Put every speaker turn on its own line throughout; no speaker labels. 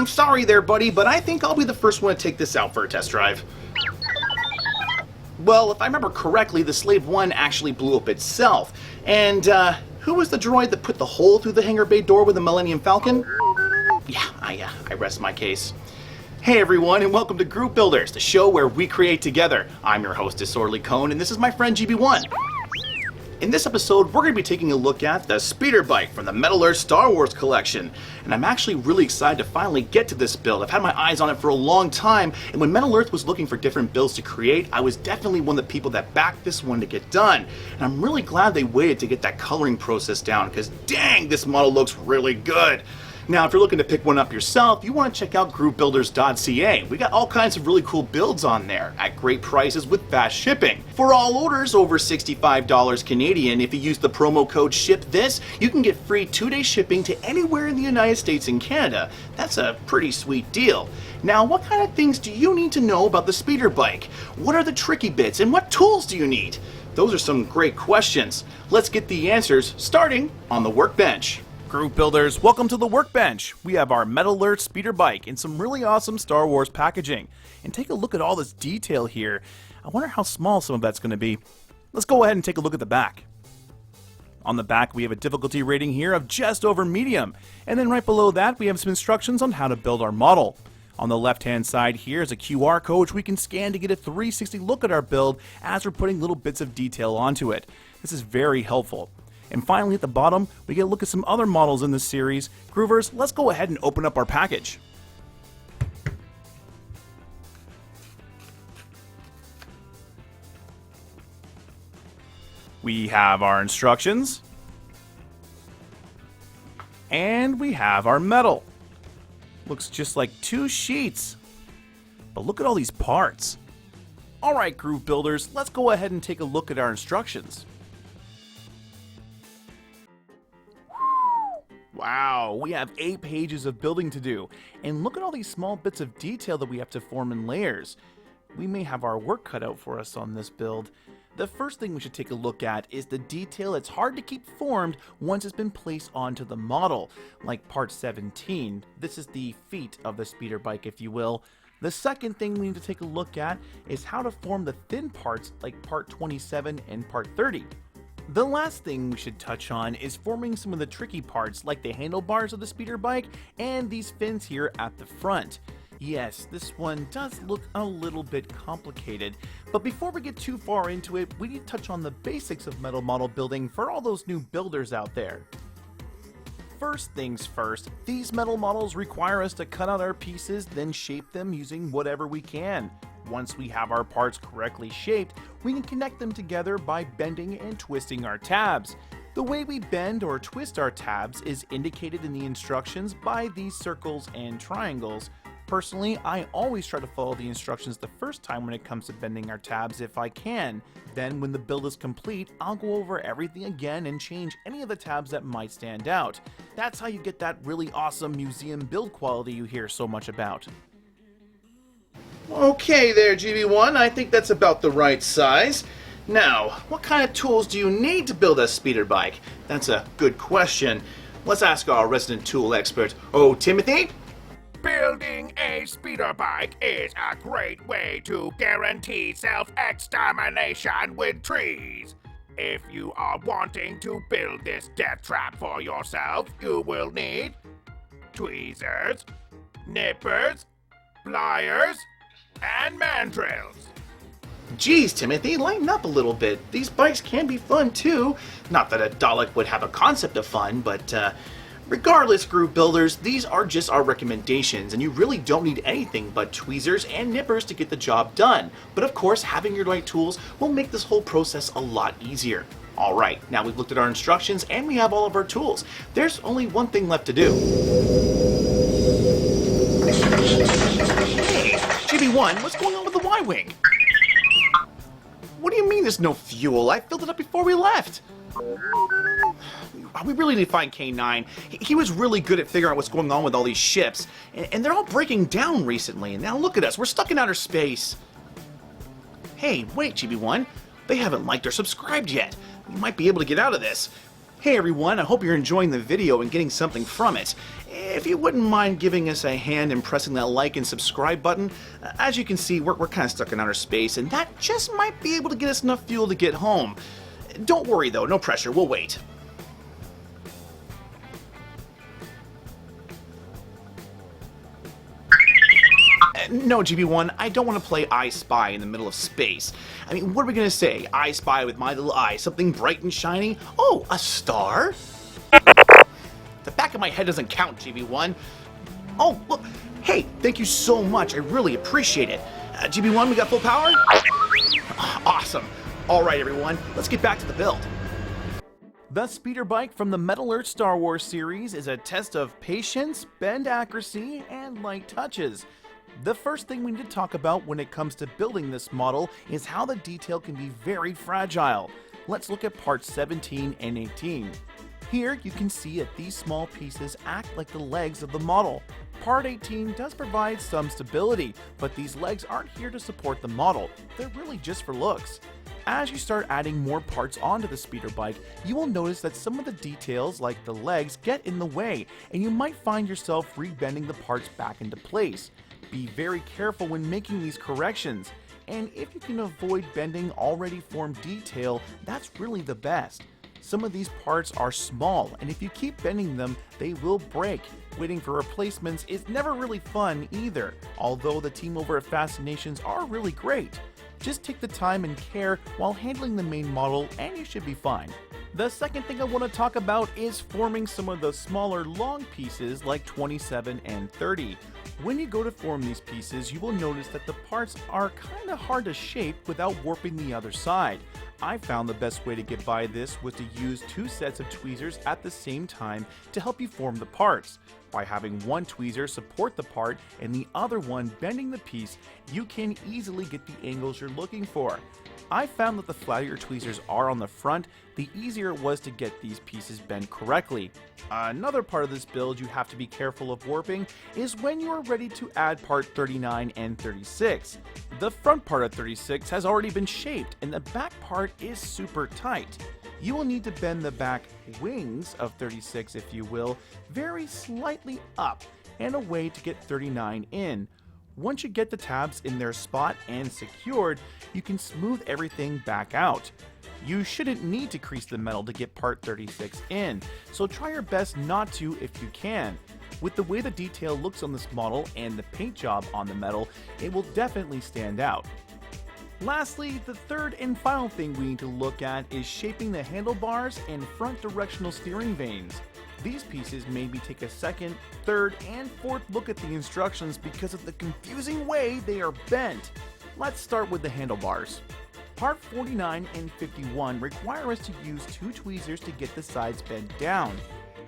Sorry there, buddy, but I think I'll be the first one to take this out for a test drive. Well, if I remember correctly, the Slave 1 actually blew up itself. And, who was the droid that put the hole through the hangar bay door with the Millennium Falcon? Yeah, I rest my case. Hey everyone, and welcome to Group Builders, the show where we create together. I'm your host, Disorderly Cone, and this is my friend GB1. In this episode, we're going to be taking a look at the Speederbike from the Metal Earth Star Wars collection. And I'm actually really excited to finally get to this build. I've had my eyes on it for a long time, and when Metal Earth was looking for different builds to create, I was definitely one of the people that backed this one to get done. And I'm really glad they waited to get that coloring process down, because dang, this model looks really good. Now, if you're looking to pick one up yourself, you want to check out groupbuilders.ca. We got all kinds of really cool builds on there at great prices with fast shipping. For all orders over $65 Canadian, if you use the promo code SHIPTHIS, you can get free 2-day shipping to anywhere in the United States and Canada. That's a pretty sweet deal. Now, what kind of things do you need to know about the Speederbike? What are the tricky bits, and what tools do you need? Those are some great questions. Let's get the answers starting on the Workbench. Group Builders, welcome to the Workbench. We have our Metal Earth Speederbike in some really awesome Star Wars packaging. And take a look at all this detail here. I wonder how small some of that's going to be. Let's go ahead and take a look at the back. On the back, we have a difficulty rating here of just over medium. And then right below that, we have some instructions on how to build our model. On the left-hand side here is a QR code which we can scan to get a 360 look at our build as we're putting little bits of detail onto it. This is very helpful. And finally, at the bottom, we get a look at some other models in this series. Groovers, let's go ahead and open up our package. We have our instructions. And we have our metal. Looks just like 2 sheets. But look at all these parts. Alright, Groove Builders, let's go ahead and take a look at our instructions. Wow, we have 8 pages of building to do, and look at all these small bits of detail that we have to form in layers. We may have our work cut out for us on this build. The first thing we should take a look at is the detail that's hard to keep formed once it's been placed onto the model, like part 17. This is the feet of the Speederbike, if you will. The second thing we need to take a look at is how to form the thin parts like part 27 and part 30. The last thing we should touch on is forming some of the tricky parts like the handlebars of the Speederbike and these fins here at the front. Yes, this one does look a little bit complicated, but before we get too far into it, we need to touch on the basics of metal model building for all those new builders out there. First things first, these metal models require us to cut out our pieces, then shape them using whatever we can. Once we have our parts correctly shaped, we can connect them together by bending and twisting our tabs. The way we bend or twist our tabs is indicated in the instructions by these circles and triangles. Personally, I always try to follow the instructions the first time when it comes to bending our tabs if I can. Then when the build is complete, I'll go over everything again and change any of the tabs that might stand out. That's how you get that really awesome museum build quality you hear so much about. Okay there, GB1, I think that's about the right size. Now, what kind of tools do you need to build a Speederbike? That's a good question. Let's ask our resident tool expert, Timothy.
Building a Speederbike is a great way to guarantee self-extermination with trees. If you are wanting to build this death trap for yourself, you will need tweezers, nippers, pliers, and mandrels.
Geez, Timothy, lighten up a little bit. These bikes can be fun too. Not that a Dalek would have a concept of fun, but regardless, Group Builders, these are just our recommendations, and you really don't need anything but tweezers and nippers to get the job done. But of course, having your right tools will make this whole process a lot easier. Alright, now we've looked at our instructions and we have all of our tools. There's only one thing left to do. Hey, GB1, what's going on with the Y-Wing? What do you mean there's no fuel? I filled it up before we left. We really need to find K9. He was really good at figuring out what's going on with all these ships. And they're all breaking down recently. And now look at us. We're stuck in outer space. Hey, wait, GB1. They haven't liked or subscribed yet. We might be able to get out of this. Hey everyone, I hope you're enjoying the video and getting something from it. if you wouldn't mind giving us a hand and pressing that like and subscribe button. As you can see, we're kind of stuck in outer space, and that just might be able to get us enough fuel to get home. Don't worry though, no pressure, we'll wait. No, GB1, I don't want to play I Spy in the middle of space. I mean, what are we going to say? I spy with my little eye something bright and shiny? Oh, a star? The back of my head doesn't count, GB1. Oh, look. Hey, thank you so much. I really appreciate it. GB1, we got full power? Awesome. All right, everyone, let's get back to the build. The Speederbike from the Metal Earth Star Wars series is a test of patience, bend accuracy, and light touches. The first thing we need to talk about when it comes to building this model is how the detail can be very fragile. Let's look at parts 17 and 18. Here you can see that these small pieces act like the legs of the model. Part 18 does provide some stability, but these legs aren't here to support the model. They're really just for looks. As you start adding more parts onto the Speederbike, you will notice that some of the details, like the legs, get in the way, and you might find yourself rebending the parts back into place. Be very careful when making these corrections, and if you can avoid bending already formed detail, that's really the best. Some of these parts are small, and if you keep bending them, they will break. Waiting for replacements is never really fun either, although the team over at Fascinations are really great. Just take the time and care while handling the main model, and you should be fine. The second thing I want to talk about is forming some of the smaller long pieces like 27 and 30. When you go to form these pieces, you will notice that the parts are kind of hard to shape without warping the other side. I found the best way to get by this was to use two sets of tweezers at the same time to help you form the parts. By having one tweezer support the part and the other one bending the piece, you can easily get the angles you're looking for. I found that the flatter your tweezers are on the front, the easier it was to get these pieces bent correctly. Another part of this build you have to be careful of warping is when you are ready to add part 39 and 36. The front part of 36 has already been shaped and the back part is super tight. You will need to bend the back wings of 36, if you will, very slightly up and away to get 39 in. Once you get the tabs in their spot and secured, you can smooth everything back out. You shouldn't need to crease the metal to get part 36 in, so try your best not to if you can. With the way the detail looks on this model and the paint job on the metal, it will definitely stand out. Lastly, the third and final thing we need to look at is shaping the handlebars and front directional steering vanes. These pieces made me take a second, third, and fourth look at the instructions because of the confusing way they are bent. Let's start with the handlebars. Part 49 and 51 require us to use two tweezers to get the sides bent down.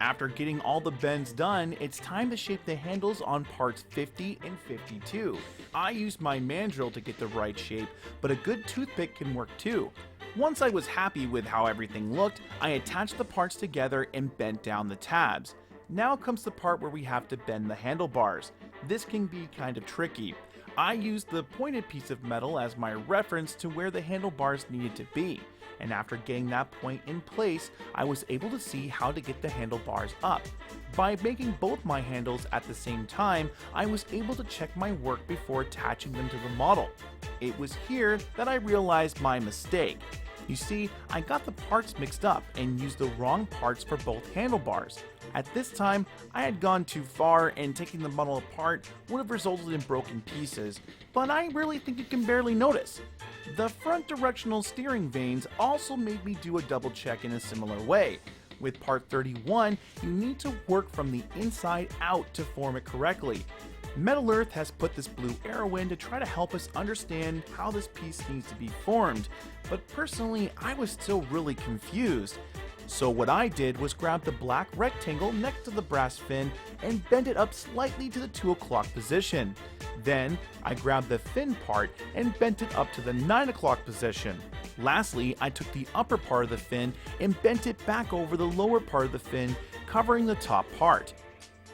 After getting all the bends done, it's time to shape the handles on parts 50 and 52. I used my mandrel to get the right shape, but a good toothpick can work too. Once I was happy with how everything looked, I attached the parts together and bent down the tabs. Now comes the part where we have to bend the handlebars. This can be kind of tricky. I used the pointed piece of metal as my reference to where the handlebars needed to be, and after getting that point in place, I was able to see how to get the handlebars up. By making both my handles at the same time, I was able to check my work before attaching them to the model. It was here that I realized my mistake. You see, I got the parts mixed up and used the wrong parts for both handlebars. At this time, I had gone too far and taking the model apart would have resulted in broken pieces, but I really think you can barely notice. The front directional steering vanes also made me do a double check in a similar way. With part 31, you need to work from the inside out to form it correctly. Metal Earth has put this blue arrow in to try to help us understand how this piece needs to be formed, but personally I was still really confused. So what I did was grab the black rectangle next to the brass fin and bend it up slightly to the 2 o'clock position. Then I grabbed the fin part and bent it up to the 9 o'clock position. Lastly, I took the upper part of the fin and bent it back over the lower part of the fin, covering the top part.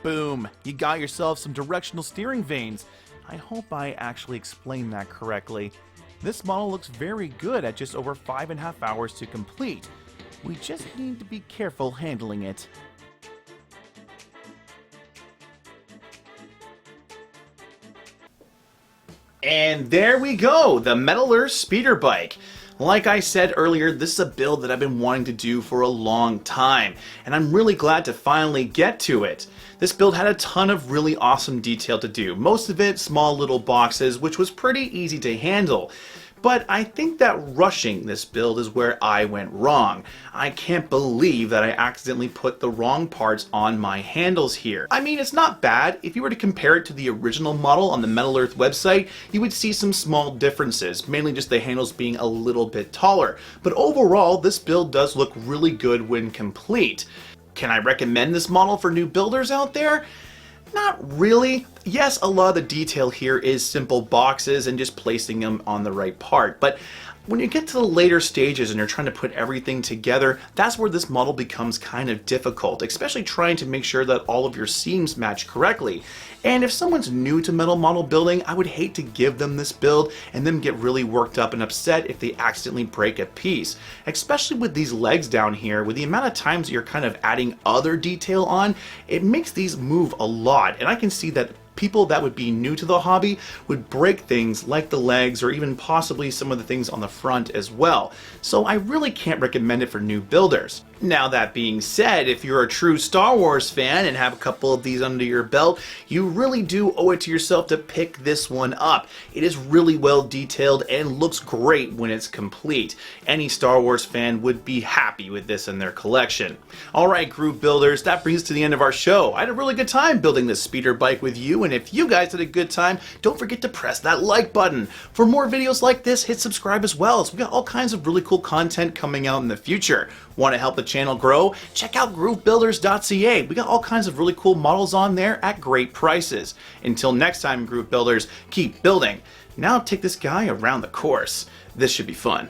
Boom! You got yourself some directional steering vanes. I hope I actually explained that correctly. This model looks very good at just over 5.5 hours to complete. We just need to be careful handling it. And there we go, the Metal Earth Speederbike. Like I said earlier, this is a build that I've been wanting to do for a long time, and I'm really glad to finally get to it. This build had a ton of really awesome detail to do, most of it small little boxes, which was pretty easy to handle. But I think that rushing this build is where I went wrong. I can't believe that I accidentally put the wrong parts on my handles here. I mean, it's not bad. If you were to compare it to the original model on the Metal Earth website, you would see some small differences, mainly just the handles being a little bit taller. But overall, this build does look really good when complete. Can I recommend this model for new builders out there? Not really. Yes, a lot of the detail here is simple boxes and just placing them on the right part, but when you get to the later stages and you're trying to put everything together, that's where this model becomes kind of difficult, especially trying to make sure that all of your seams match correctly. And if someone's new to metal model building, I would hate to give them this build and them get really worked up and upset if they accidentally break a piece. Especially with these legs down here, with the amount of times you're kind of adding other detail on, it makes these move a lot. And I can see that people that would be new to the hobby would break things like the legs or even possibly some of the things on the front as well. So I really can't recommend it for new builders. Now that being said, if you're a true Star Wars fan and have a couple of these under your belt, you really do owe it to yourself to pick this one up. It is really well detailed and looks great when it's complete. Any Star Wars fan would be happy with this in their collection. Alright group builders, that brings us to the end of our show. I had a really good time building this speeder bike with you, and if you guys had a good time, don't forget to press that like button. For more videos like this, hit subscribe as well, as we got all kinds of really cool content coming out in the future. Want to help the channel grow? Check out groovebuilders.ca. We got all kinds of really cool models on there at great prices. Until next time, Groove Builders, keep building. Now take this guy around the course. This should be fun.